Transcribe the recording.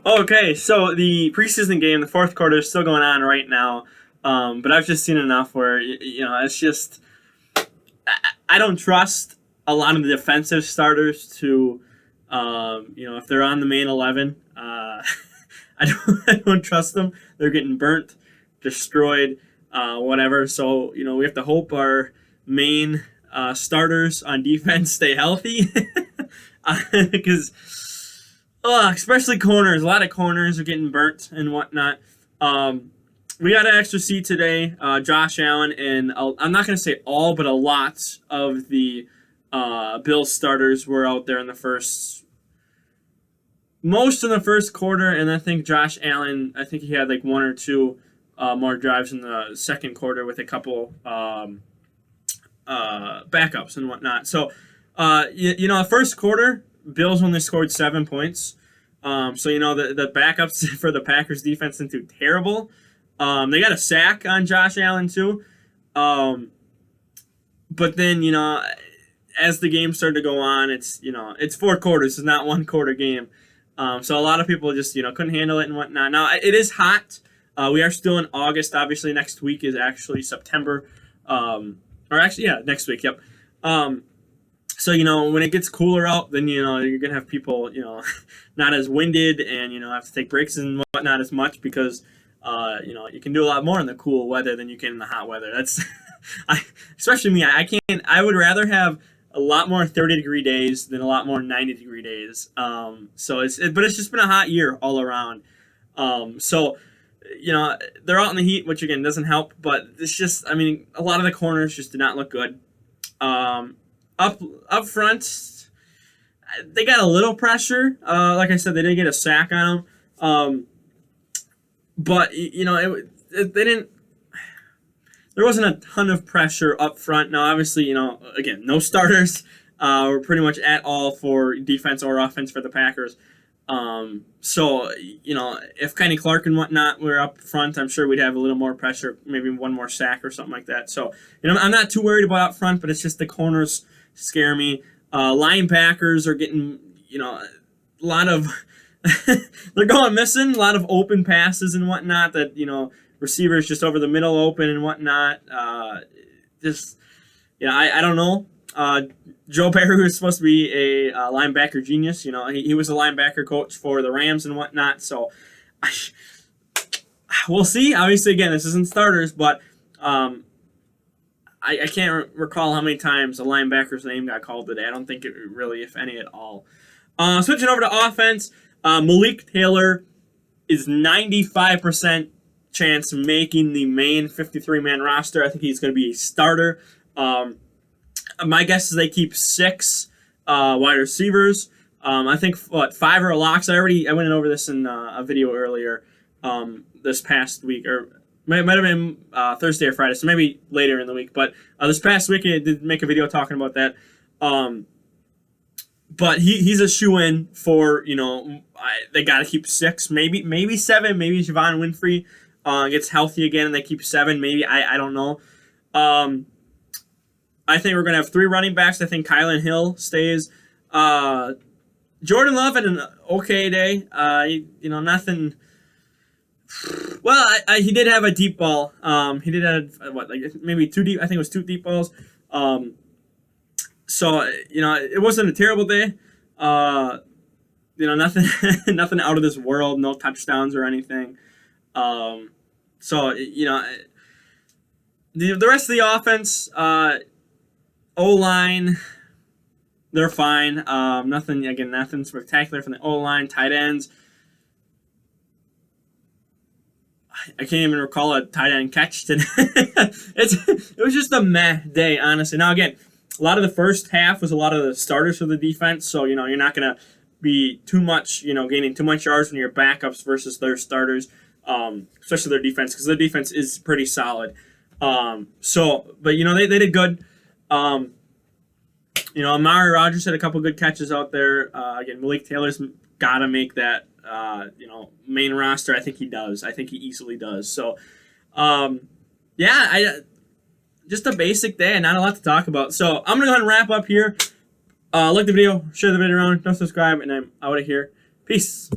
Okay, so the preseason game, the fourth quarter is still going on right now, but I've just seen enough where it's just I don't trust a lot of the defensive starters to, if they're on the main 11, I don't trust them. They're getting burnt, destroyed, whatever. So we have to hope our main starters on defense stay healthy, because especially corners. A lot of corners are getting burnt and whatnot. We got an extra seat today. Josh Allen and I'm not going to say all, but a lot of the Bills starters were out there in most in the first quarter, and I think Josh Allen, I think he had like one or two more drives in the second quarter with a couple backups and whatnot. So, the first quarter, Bills only scored 7 points. So the backups for the Packers defense didn't do terrible. They got a sack on Josh Allen too. But then as the game started to go on, it's 4 quarters. It's not 1 quarter game. So a lot of people just couldn't handle it and whatnot. Now it is hot. We are still in August. Obviously, next week is actually September. Next week. Yep. So when it gets cooler out, then you're gonna have people not as winded and have to take breaks and whatnot as much because you can do a lot more in the cool weather than you can in the hot weather. That's especially me. I would rather have a lot more 30-degree days than a lot more 90-degree days. But it's just been a hot year all around. So they're out in the heat, which again doesn't help. But it's just, a lot of the corners just did not look good. Up front, they got a little pressure. Like I said, they did get a sack on them. But they didn't. There wasn't a ton of pressure up front. Now, obviously, again, no starters were pretty much at all for defense or offense for the Packers. So, if Kenny Clark and whatnot were up front, I'm sure we'd have a little more pressure, maybe one more sack or something like that. So, I'm not too worried about up front, but it's just the corners scare me. Linebackers are getting, a lot of they're going missing, a lot of open passes and whatnot that, receivers just over the middle open and whatnot. I don't know. Joe Barry was supposed to be a linebacker genius. He was a linebacker coach for the Rams and whatnot. So we'll see. Obviously, again, this isn't starters, but I can't recall how many times a linebacker's name got called today. I don't think it really, if any at all. Switching over to offense, Malik Taylor is 95% chance of making the main 53-man roster. I think he's going to be a starter. My guess is they keep 6 wide receivers. I think 5 are locks. I went over this in a video earlier this past week, or might have been Thursday or Friday, so maybe later in the week. But this past week I did make a video talking about that. But he's a shoe-in for, they got to keep 6, maybe 7, maybe Javon Winfrey gets healthy again and they keep 7, maybe, I don't know. I think we're going to have 3 running backs. I think Kylan Hill stays. Jordan Love had an okay day. Nothing. Well, he did have a deep ball. He did have, maybe 2 deep, I think it was 2 deep balls. So, it wasn't a terrible day. Nothing nothing out of this world, no touchdowns or anything. So, the rest of the offense, O-line, they're fine. Nothing spectacular from the O-line. Tight ends, I can't even recall a tight end catch today. It was just a meh day, honestly. Now, again, a lot of the first half was a lot of the starters for the defense, so, you're not going to be too much, gaining too much yards when your backups versus their starters, especially their defense, because their defense is pretty solid. But they did good. Amari Rodgers had a couple good catches out there. Again, Malik Taylor's got to make that, main roster. I think he does. I think he easily does. So, just a basic day and not a lot to talk about. So I'm going to go ahead and wrap up here. Like the video, share the video around, don't subscribe, and I'm out of here. Peace.